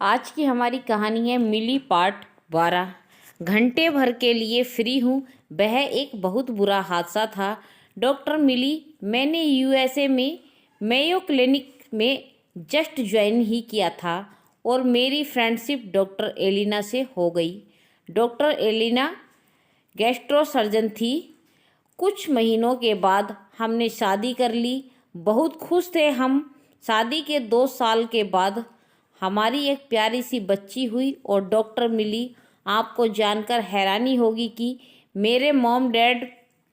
आज की हमारी कहानी है मिली पार्ट 12। घंटे भर के लिए फ्री हूँ। वह एक बहुत बुरा हादसा था। डॉक्टर मिली, मैंने यूएसए में मेयो क्लिनिक में जस्ट ज्वाइन ही किया था और मेरी फ्रेंडशिप डॉक्टर एलिना से हो गई। डॉक्टर एलिना गैस्ट्रो सर्जन थी। कुछ महीनों के बाद हमने शादी कर ली। बहुत खुश थे हम। शादी के 2 साल के बाद हमारी एक प्यारी सी बच्ची हुई और डॉक्टर मिली। आपको जानकर हैरानी होगी कि मेरे मॉम डैड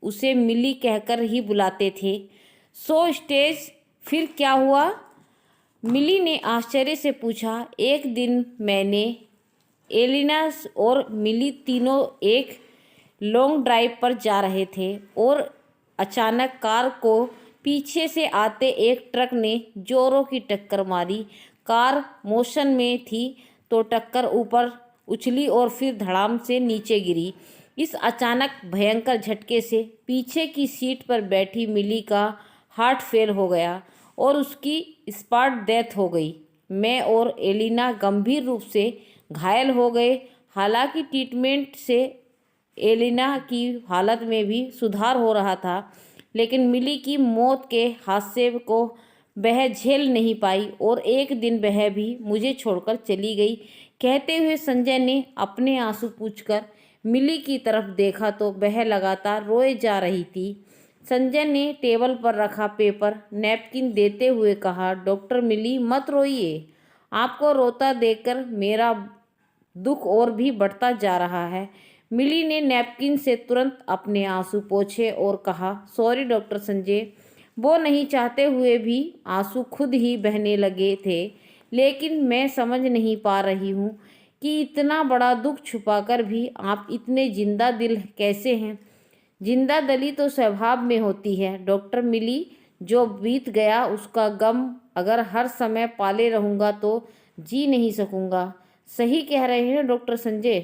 उसे मिली कहकर ही बुलाते थे। सो स्टेज फिर क्या हुआ? मिली ने आश्चर्य से पूछा। एक दिन मैंने, एलिना और मिली तीनों एक लॉन्ग ड्राइव पर जा रहे थे और अचानक कार को पीछे से आते एक ट्रक ने जोरों की टक्कर मारी। कार मोशन में थी तो टक्कर ऊपर उछली और फिर धड़ाम से नीचे गिरी। इस अचानक भयंकर झटके से पीछे की सीट पर बैठी मिली का हार्ट फेल हो गया और उसकी स्पॉट डेथ हो गई। मैं और एलिना गंभीर रूप से घायल हो गए। हालांकि ट्रीटमेंट से एलिना की हालत में भी सुधार हो रहा था, लेकिन मिली की मौत के हादसे को वह झेल नहीं पाई और एक दिन वह भी मुझे छोड़कर चली गई। कहते हुए संजय ने अपने आंसू पूंछकर मिली की तरफ देखा तो वह लगातार रोए जा रही थी। संजय ने टेबल पर रखा पेपर नैपकिन देते हुए कहा, डॉक्टर मिली मत रोइए। आपको रोता देखकर मेरा दुख और भी बढ़ता जा रहा है। मिली ने नैपकिन से तुरंत अपने आंसू पोंछे और कहा, सॉरी डॉक्टर संजय। वो नहीं चाहते हुए भी आंसू खुद ही बहने लगे थे। लेकिन मैं समझ नहीं पा रही हूँ कि इतना बड़ा दुख छुपाकर भी आप इतने जिंदा दिल कैसे हैं। जिंदा दिली तो स्वभाव में होती है डॉक्टर मिली। जो बीत गया उसका गम अगर हर समय पाले रहूँगा तो जी नहीं सकूँगा। सही कह रहे हैं डॉक्टर संजय।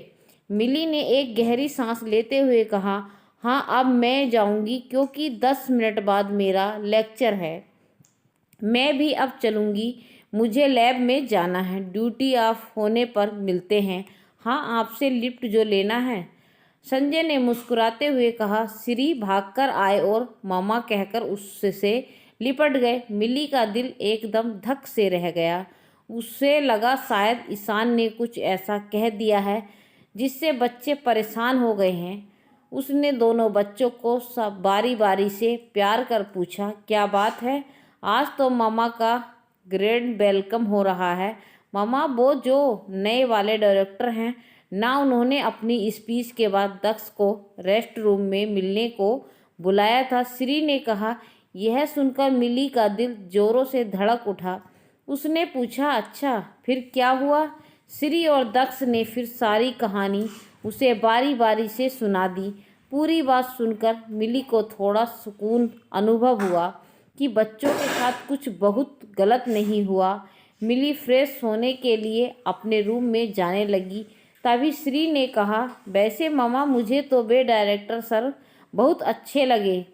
मिली ने एक गहरी सांस लेते हुए कहा, हाँ अब मैं जाऊंगी क्योंकि 10 मिनट बाद मेरा लेक्चर है। मैं भी अब चलूंगी, मुझे लैब में जाना है। ड्यूटी ऑफ होने पर मिलते हैं। हाँ, आपसे लिफ्ट जो लेना है। संजय ने मुस्कुराते हुए कहा। श्री भागकर आए और मामा कहकर उससे लिपट गए। मिली का दिल एकदम धक से रह गया। उसे लगा शायद ईशान ने कुछ ऐसा कह दिया है जिससे बच्चे परेशान हो गए हैं। उसने दोनों बच्चों को सब बारी बारी से प्यार कर पूछा, क्या बात है? आज तो मामा का ग्रैंड वेलकम हो रहा है। मामा, वो जो नए वाले डायरेक्टर हैं ना, उन्होंने अपनी स्पीच के बाद दक्ष को रेस्ट रूम में मिलने को बुलाया था। श्री ने कहा। यह सुनकर मिली का दिल जोरों से धड़क उठा। उसने पूछा, अच्छा फिर क्या हुआ? श्री और दक्ष ने फिर सारी कहानी उसे बारी बारी से सुना दी। पूरी बात सुनकर मिली को थोड़ा सुकून अनुभव हुआ कि बच्चों के साथ कुछ बहुत गलत नहीं हुआ। मिली फ्रेश होने के लिए अपने रूम में जाने लगी। तभी श्री ने कहा, वैसे मामा मुझे तो वे डायरेक्टर सर बहुत अच्छे लगे।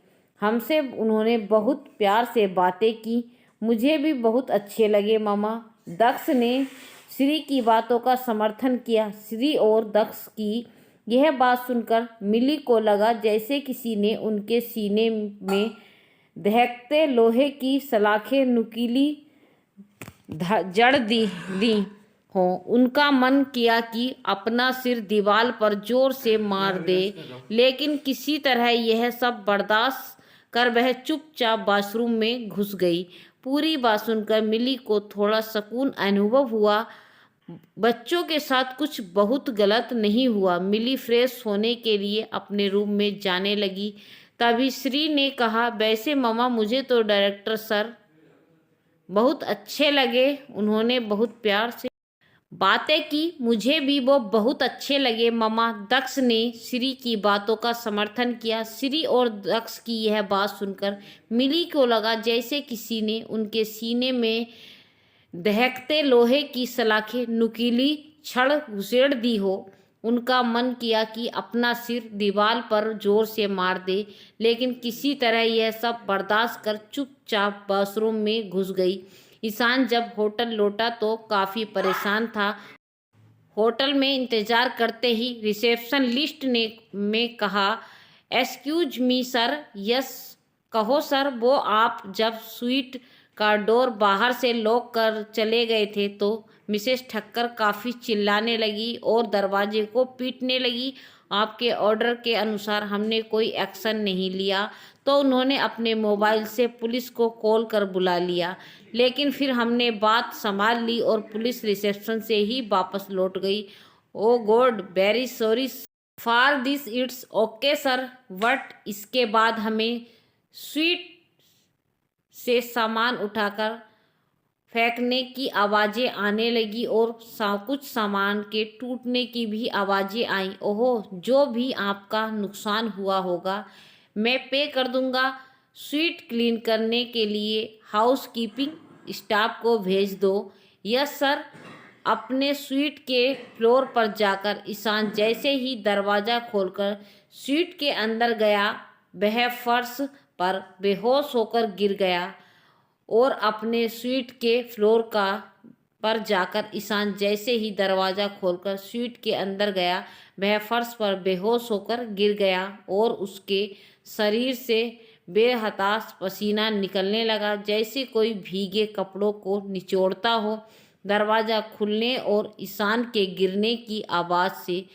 हमसे उन्होंने बहुत प्यार से बातें की। मुझे भी बहुत अच्छे लगे मामा। दक्ष ने श्री की बातों का समर्थन किया। श्री और दक्ष की यह बात सुनकर मिली को लगा जैसे किसी ने उनके सीने में दहकते लोहे की सलाखें नुकीली जड़ दी हो। उनका मन किया कि अपना सिर दीवार पर जोर से मार दे, लेकिन किसी तरह यह सब बर्दाश्त कर वह चुपचाप बाथरूम में घुस गई। पूरी बात सुनकर मिली को थोड़ा सुकून अनुभव हुआ। बच्चों के साथ कुछ बहुत गलत नहीं हुआ। मिली फ्रेश होने के लिए अपने रूम में जाने लगी। तभी श्री ने कहा, वैसे मामा मुझे तो डायरेक्टर सर बहुत अच्छे लगे। उन्होंने बहुत प्यार से बातें की। मुझे भी वो बहुत अच्छे लगे मामा। दक्ष ने श्री की बातों का समर्थन किया। श्री और दक्ष की यह बात सुनकर मिली को लगा जैसे किसी ने उनके सीने में दहकते लोहे की सलाखें नुकीली छड़ घुसेड़ दी हो। उनका मन किया कि अपना सिर दीवार पर जोर से मार दे, लेकिन किसी तरह यह सब बर्दाश्त कर चुपचाप बाथरूम में घुस गई। ईशान जब होटल लौटा तो काफ़ी परेशान था। होटल में इंतज़ार करते ही रिसेप्शनिस्ट ने में कहा, एक्सक्यूज मी सर। यस कहो सर। वो आप जब स्वीट का डोर बाहर से लॉक कर चले गए थे तो मिसेस ठक्कर काफ़ी चिल्लाने लगी और दरवाजे को पीटने लगी। आपके ऑर्डर के अनुसार हमने कोई एक्शन नहीं लिया तो उन्होंने अपने मोबाइल से पुलिस को कॉल कर बुला लिया, लेकिन फिर हमने बात संभाल ली और पुलिस रिसेप्शन से ही वापस लौट गई। Oh God, very sorry for this. It's okay sir. But इसके बाद हमें स्वीट से सामान उठाकर फेंकने की आवाज़ें आने लगी और कुछ सामान के टूटने की भी आवाज़ें आईं। ओह, जो भी आपका नुकसान हुआ होगा मैं पे कर दूंगा। स्वीट क्लीन करने के लिए हाउस कीपिंग स्टाफ को भेज दो। Yes sir. अपने स्वीट के फ्लोर पर जाकर ईशान जैसे ही दरवाज़ा खोलकर स्वीट के अंदर गया, वह फर्श पर बेहोश होकर गिर गया। और अपने स्वीट के फ्लोर का पर जाकर ईशान जैसे ही दरवाज़ा खोलकर स्वीट के अंदर गया, वह फर्श पर बेहोश होकर गिर गया और उसके शरीर से बेहताश पसीना निकलने लगा, जैसे कोई भीगे कपड़ों को निचोड़ता हो। दरवाज़ा खुलने और ईशान के गिरने की आवाज़ से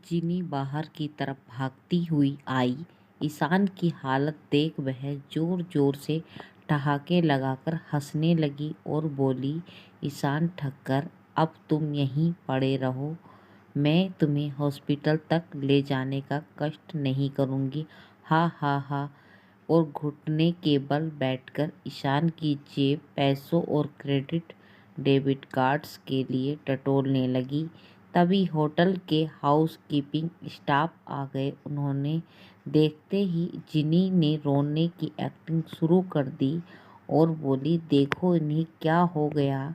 जिनी बाहर की तरफ भागती हुई आई। ईशान की हालत देख वह जोर जोर से ठहाके लगाकर हंसने लगी और बोली, ईशान ठक्कर, अब तुम यहीं पड़े रहो, मैं तुम्हें हॉस्पिटल तक ले जाने का कष्ट नहीं करूँगी। हा हा हा। और घुटने के बल बैठकर ईशान की जेब पैसों और क्रेडिट डेबिट कार्ड्स के लिए टटोलने लगी। तभी होटल के हाउस कीपिंग स्टाफ आ गए। उन्होंने देखते ही जिनी ने रोने की एक्टिंग शुरू कर दी और बोली, देखो इन्हें क्या हो गया,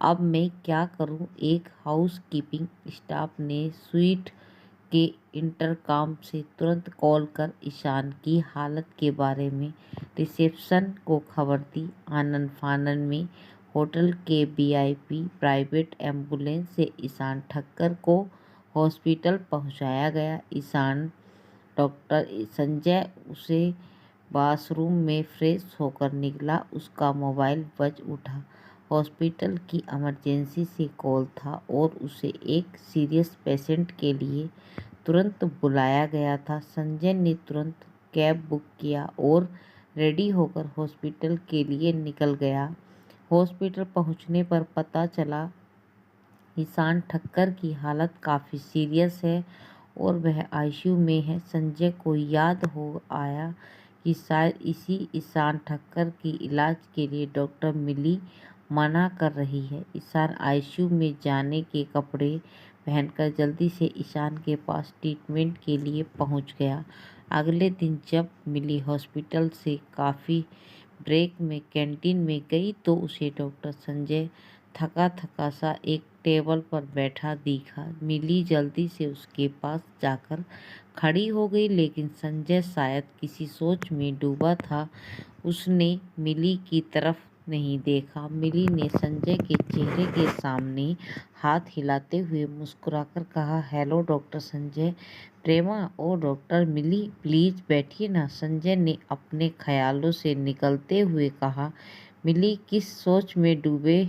अब मैं क्या करूं। एक हाउस कीपिंग स्टाफ ने स्वीट के इंटरकॉम से तुरंत कॉल कर ईशान की हालत के बारे में रिसेप्शन को खबर दी। आनन फानन में होटल के वीआईपी प्राइवेट एम्बुलेंस से ईशान ठक्कर को हॉस्पिटल पहुंचाया गया। ईशान डॉक्टर संजय उसे बाथरूम में फ्रेश होकर निकला। उसका मोबाइल बज उठा। हॉस्पिटल की इमरजेंसी से कॉल था और उसे एक सीरियस पेशेंट के लिए तुरंत बुलाया गया था। संजय ने तुरंत कैब बुक किया और रेडी होकर हॉस्पिटल के लिए निकल गया। हॉस्पिटल पहुंचने पर पता चला ईशान ठक्कर की हालत काफ़ी सीरियस है और वह आईसीयू में है। संजय को याद हो आया कि शायद इसी ईशान ठक्कर की इलाज के लिए डॉक्टर मिली मना कर रही है। ईशान आईसीयू में जाने के कपड़े पहनकर जल्दी से ईशान के पास ट्रीटमेंट के लिए पहुंच गया। अगले दिन जब मिली हॉस्पिटल से काफ़ी ब्रेक में कैंटीन में गई तो उसे डॉक्टर संजय थका थका सा एक टेबल पर बैठा दिखा। मिली जल्दी से उसके पास जाकर खड़ी हो गई, लेकिन संजय शायद किसी सोच में डूबा था। उसने मिली की तरफ नहीं देखा। मिली ने संजय के चेहरे के सामने हाथ हिलाते हुए मुस्कुराकर कहा, हेलो डॉक्टर संजय। प्रेमा, ओ डॉक्टर मिली, प्लीज़ बैठिए ना। संजय ने अपने ख्यालों से निकलते हुए कहा, मिली किस सोच में डूबे